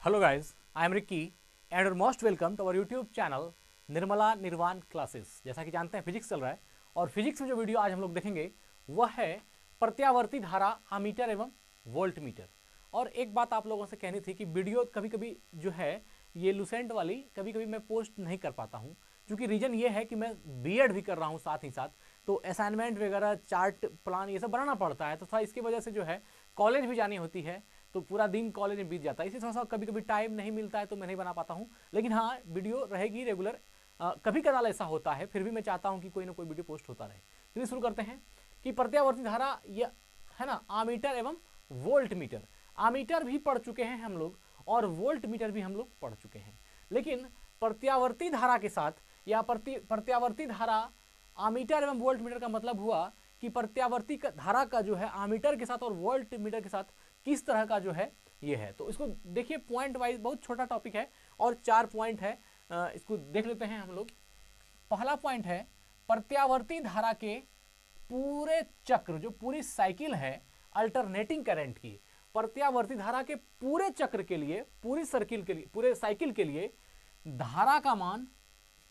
Hello guys, I am Ricky and you're most welcome to our YouTube channel Nirmala निर्वाण classes. जैसा कि जानते हैं फिजिक्स चल रहा है और फिजिक्स में जो वीडियो आज हम लोग देखेंगे वह है प्रत्यावर्ती धारा आमीटर एवं वोल्ट मीटर। और एक बात आप लोगों से कहनी थी कि वीडियो कभी कभी जो है ये लुसेंट वाली कभी कभी मैं पोस्ट नहीं कर पाता हूँ, क्योंकि रीज़न ये है कि मैं बीएड भी कर रहा हूँ साथ ही साथ, तो असाइनमेंट वगैरह चार्ट प्लान ये सब बनाना पड़ता है, तो थोड़ा इसकी वजह से जो है कॉलेज भी जानी होती है, तो पूरा दिन कॉलेज में बीत जाता है, इसलिए थोड़ा सा कभी कभी टाइम नहीं मिलता है तो मैं नहीं बना पाता हूँ। लेकिन हाँ, वीडियो रहेगी रेगुलर, कभी कदाल ऐसा होता है, फिर भी मैं चाहता हूँ कि कोई ना कोई वीडियो पोस्ट होता रहे। चलिए शुरू करते हैं कि प्रत्यावर्ती धारा यह है ना, आमीटर एवं वोल्ट मीटर। आमीटर भी पढ़ चुके हैं हम लोग और वोल्ट मीटर भी हम लोग पढ़ चुके हैं, लेकिन प्रत्यावर्ती धारा के साथ या प्रत्यावर्ती धारा आमीटर एवं वोल्ट मीटर का मतलब हुआ कि प्रत्यावर्ती धारा का जो है आमीटर के साथ और वोल्ट मीटर के साथ किस तरह का जो है ये है। तो इसको देखिए पॉइंट वाइज, बहुत छोटा टॉपिक है और 4 पॉइंट है, इसको देख लेते हैं हम लोग। पहला पॉइंट है प्रत्यावर्ती धारा के पूरे चक्र, जो पूरी साइकिल है अल्टरनेटिंग करंट की, प्रत्यावर्ती धारा के पूरे चक्र के लिए, पूरी सर्किल के लिए, पूरे साइकिल के लिए धारा का मान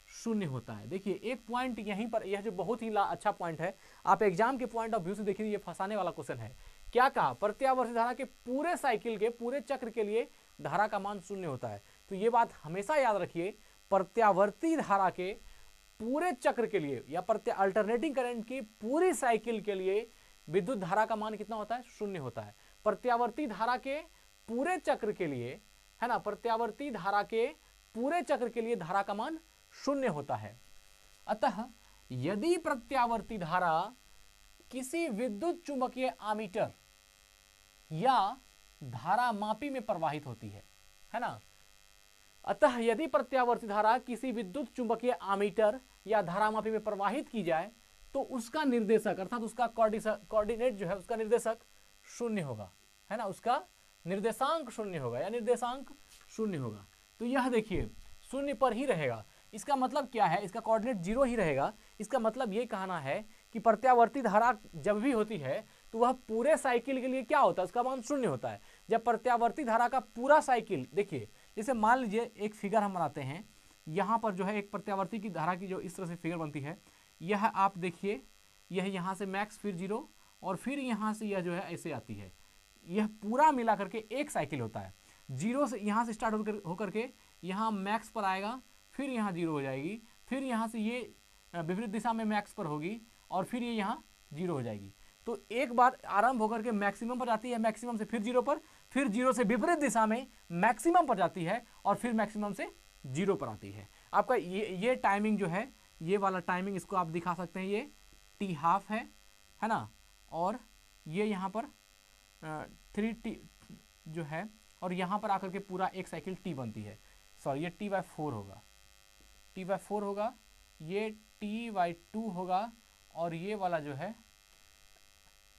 शून्य होता है। देखिए एक पॉइंट यहीं पर, यह जो बहुत ही अच्छा पॉइंट है, आप एग्जाम के पॉइंट ऑफ व्यू से देखिए ये फंसाने वाला क्वेश्चन है। क्या कहा? प्रत्यावर्ती धारा के पूरे साइकिल के पूरे चक्र के लिए धारा का मान शून्य होता है। तो ये बात हमेशा याद रखिए, प्रत्यावर्ती धारा के पूरे चक्र के लिए या अल्टरनेटिंग करंट की पूरी साइकिल के लिए विद्युत धारा का मान कितना होता है? शून्य होता है। प्रत्यावर्ती धारा के पूरे चक्र के लिए, है ना, प्रत्यावर्ती धारा के पूरे चक्र के लिए धारा का मान शून्य होता है। अतः यदि प्रत्यावर्ती धारा किसी विद्युत चुंबकीय आमीटर या धारा मापी में प्रवाहित होती है ना, अतः यदि प्रत्यावर्ती धारा किसी विद्युत चुंबकीय आमीटर या धारामापी में प्रवाहित की जाए तो उसका निर्देशक अर्थात उसका कोऑर्डिनेट जो है, उसका निर्देशक शून्य होगा, है ना, उसका निर्देशांक शून्य होगा या निर्देशांक शून्य होगा। तो यह देखिए शून्य पर ही रहेगा। इसका मतलब क्या है? इसका कोऑर्डिनेट 0 ही रहेगा। इसका मतलब ये कहना है कि प्रत्यावर्ती धारा जब भी होती है तो वह पूरे साइकिल के लिए क्या होता है? उसका मान शून्य होता है। जब प्रत्यावर्ती धारा का पूरा साइकिल, देखिए जैसे मान लीजिए एक फिगर हम बनाते हैं, यहाँ पर जो है एक प्रत्यावर्ती की धारा की जो इस तरह से फिगर बनती है, यह आप देखिए, यह यहाँ से मैक्स फिर 0 और फिर यहाँ से यह जो है ऐसे आती है, यह पूरा मिला करके एक साइकिल होता है। 0 से यहाँ से स्टार्ट होकर के यहाँ मैक्स पर आएगा, फिर यहाँ 0 हो जाएगी, फिर यहाँ से ये विपरीत दिशा में मैक्स पर होगी और फिर ये यहाँ 0 हो जाएगी। तो एक बार आरंभ होकर के मैक्सिमम पर जाती है, मैक्सिमम से फिर 0 पर, फिर 0 से विपरीत दिशा में मैक्सिमम पर जाती है और फिर मैक्सिमम से 0 पर आती है। आपका ये टाइमिंग जो है, ये वाला टाइमिंग इसको आप दिखा सकते हैं, ये t½ है ना, और ये यहाँ पर 3t जो है, और यहाँ पर आकर के पूरा एक साइकिल t बनती है। सॉरी, ये t/4 होगा, t/4 होगा, ये t/2 होगा और ये वाला जो है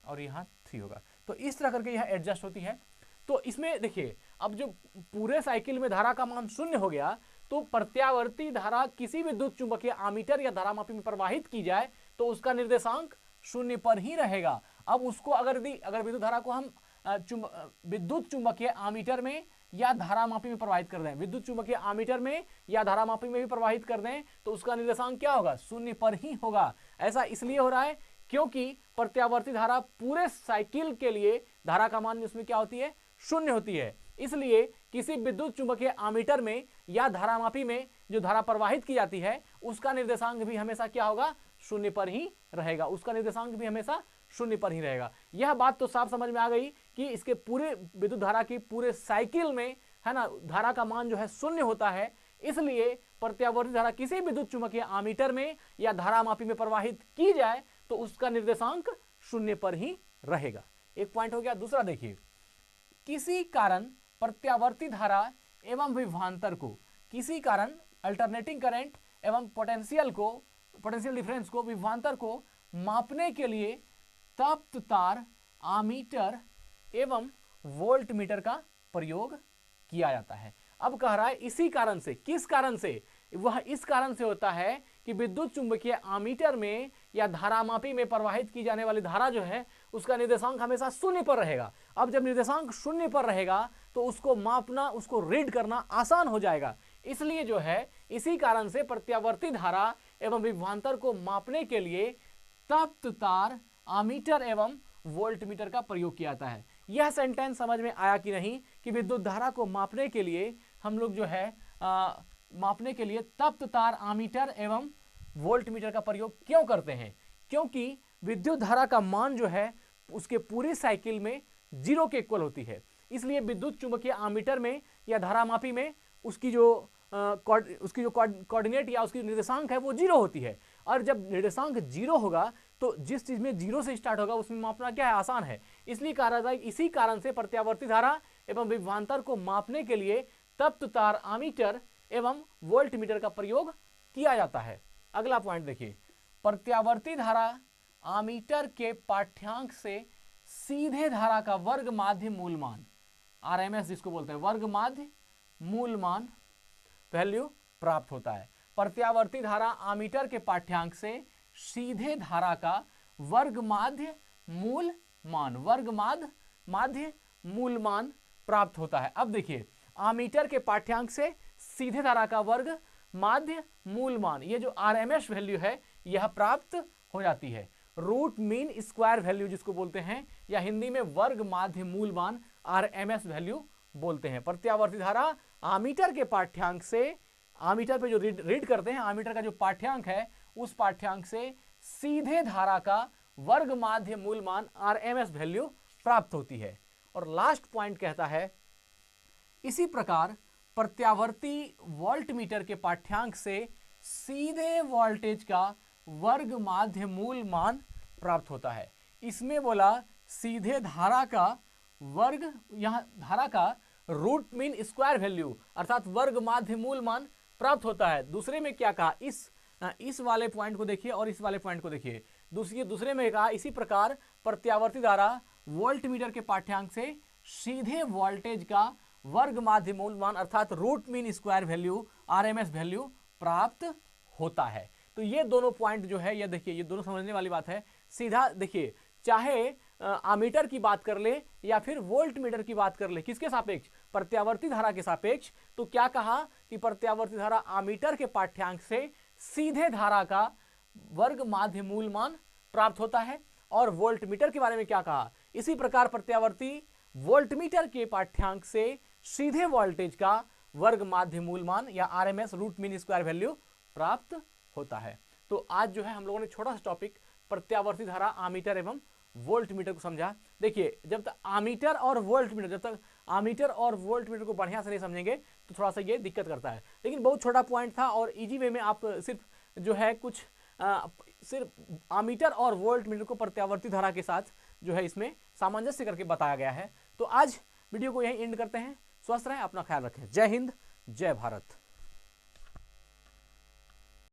और यहाँ 3 होगा। तो इस तरह करके यह एडजस्ट होती है। तो इसमें देखिए अब जो पूरे साइकिल में धारा का मान शून्य हो गया, तो प्रत्यावर्ती धारा किसी विद्युत चुंबकीय आमीटर या धारामापी में प्रवाहित की जाए तो उसका निर्देशांक शून्य पर ही रहेगा। अब उसको अगर विद्युत धारा को हम विद्युत चुंबकीय आमीटर में या धारामापी में प्रवाहित कर दें, विद्युत चुंबकीय आमीटर में या धारामापी में भी प्रवाहित कर दें, तो उसका निर्देशांक क्या होगा? शून्य पर ही होगा। ऐसा इसलिए हो रहा है क्योंकि प्रत्यावर्ती धारा पूरे साइकिल के लिए धारा का मान उसमें क्या होती है? शून्य होती है। इसलिए किसी विद्युत चुंबकीय आमीटर में या धारामापी में जो धारा प्रवाहित की जाती है उसका निर्देशांक भी हमेशा क्या होगा? शून्य पर ही रहेगा। उसका निर्देशांक भी हमेशा शून्य पर ही रहेगा। यह बात तो साफ समझ में आ गई कि इसके पूरे विद्युत धारा की पूरे साइकिल में, है ना, धारा का मान जो है शून्य होता है। इसलिए प्रत्यावर्ती धारा किसी विद्युत चुंबकीय आमीटर में या धारामापी में प्रवाहित की जाए तो उसका निर्देशांक शून्य पर ही रहेगा। एक पॉइंट हो गया। दूसरा देखिए, किसी कारण प्रत्यावर्ती धारा एवं विभवांतर को, किसी कारण अल्टरनेटिंग करंट एवं पोटेंशियल डिफरेंस को, विभवांतर को मापने के लिए तप्त तार, आमीटर एवं वोल्ट मीटर का प्रयोग किया जाता है। अब कह रहा है इसी कारण से, किस कारण से? वह इस कारण से होता है कि विद्युत चुंबकीय आमीटर में या धारामापी में प्रवाहित की जाने वाली धारा जो है उसका निर्देशांक हमेशा शून्य पर रहेगा। अब जब निर्देशांक शून्य पर रहेगा तो उसको मापना, उसको रीड करना आसान हो जाएगा। इसलिए जो है इसी कारण से प्रत्यावर्ती धारा एवं विभवांतर को मापने के लिए तप्त तार, आमीटर एवं वोल्टमीटर का प्रयोग किया जाता है। यह सेंटेंस समझ में आया कि नहीं कि विद्युत धारा को मापने के लिए हम लोग जो है मापने के लिए तप्त तार, आमीटर एवं वोल्टमीटर का प्रयोग क्यों करते हैं? क्योंकि विद्युत धारा का मान जो है उसके पूरी साइकिल में 0 के इक्वल होती है। इसलिए विद्युत चुंबकीय आमीटर में या धारामापी में उसकी जो कोऑर्डिनेट या उसकी निर्देशांक है वो 0 होती है। और जब निर्देशांक 0 होगा तो जिस चीज में 0 से स्टार्ट होगा उसमें मापना क्या है, आसान है। इसलिए कहा जाता है इसी कारण से प्रत्यावर्ती धारा एवं विभवांतर को मापने के लिए तप्त तार, आमीटर एवं वोल्टमीटर का प्रयोग किया जाता है। अगला पॉइंट देखिए, प्रत्यावर्ती धारा आमीटर के पाठ्यांक से सीधे धारा का वर्ग माध्य मूल मान, आरएमएस जिसको बोलते हैं, वर्ग माध्य मूल मान वैल्यू प्राप्त होता है। प्रत्यावर्ती धारा आमीटर के पाठ्यांक से सीधे धारा का वर्ग माध्य मूल मान, वर्ग माध्य मूल मान प्राप्त होता है। अब देखिए, आमीटर के पाठ्यांक से सीधे धारा का वर्ग माध्य मूल मान, ये जो आरएमएस वैल्यू है यह प्राप्त हो जाती है। रूट मीन स्क्वायर वैल्यू जिसको बोलते हैं, या हिंदी में वर्ग माध्य मूल मान आरएमएस वैल्यू बोलते हैं। प्रत्यावर्ती धारा आमीटर के पाठ्यांक से, आमीटर पे जो रीड करते हैं, आमीटर का जो पाठ्यांक है उस पाठ्यांक से सीधे धारा का वर्ग माध्य मूल मान आरएमएस वैल्यू प्राप्त होती है। और लास्ट पॉइंट कहता है इसी प्रकार प्रत्यावर्ती वोल्टमीटर के पाठ्यांक से सीधे वोल्टेज का वर्ग माध्य मूल मान प्राप्त होता है। इसमें बोला सीधे धारा का वर्ग, यहां धारा का रूट मीन स्क्वायर वैल्यू अर्थात वर्ग माध्य मूल मान प्राप्त होता है। दूसरे में क्या कहा, इस वाले पॉइंट को देखिए और इस वाले पॉइंट को देखिए। दूसरे में कहा इसी प्रकार प्रत्यावर्ती धारा वोल्टमीटर के पाठ्यांक से सीधे वोल्टेज का वर्ग माध्य मूल मान अर्थात root mean square value, RMS value प्राप्त होता है। तो ये दोनों पॉइंट जो है, ये देखिए, ये दोनों समझने वाली बात है। सीधा देखिए, चाहे आमीटर की बात कर ले या फिर वोल्ट मीटर की बात कर ले, किसके सापेक्ष, प्रत्यावर्ती धारा के सापेक्ष। तो क्या कहा कि प्रत्यावर्ती धारा आमीटर के पाठ्यांक से सीधे धारा का वर्ग माध्य मूल मान प्राप्त होता है। और वोल्ट मीटर के बारे में क्या कहा, इसी प्रकार प्रत्यावर्ती वोल्ट मीटर के पाठ्यांक से सीधे वोल्टेज का वर्ग माध्य मूल मान या RMS root mean square value प्राप्त होता है। तो आज जो है हम लोगों ने छोटा सा टॉपिक प्रत्यावर्ती धारा, आमीटर एवं वोल्ट मीटर को समझा। देखिए, जब तक आमीटर और वोल्ट मीटर को बढ़िया से नहीं समझेंगे तो थोड़ा सा ये दिक्कत करता है। लेकिन बहुत छोटा पॉइंट था और इजी वे में आप सिर्फ जो है कुछ सिर्फ आमीटर और वोल्ट मीटर को प्रत्यावर्ती धारा के साथ जो है इसमें सामंजस्य करके बताया गया है। तो आज वीडियो को यहीं एंड करते हैं। स्वस्थ रहें, अपना ख्याल रखें। जय हिंद, जय भारत।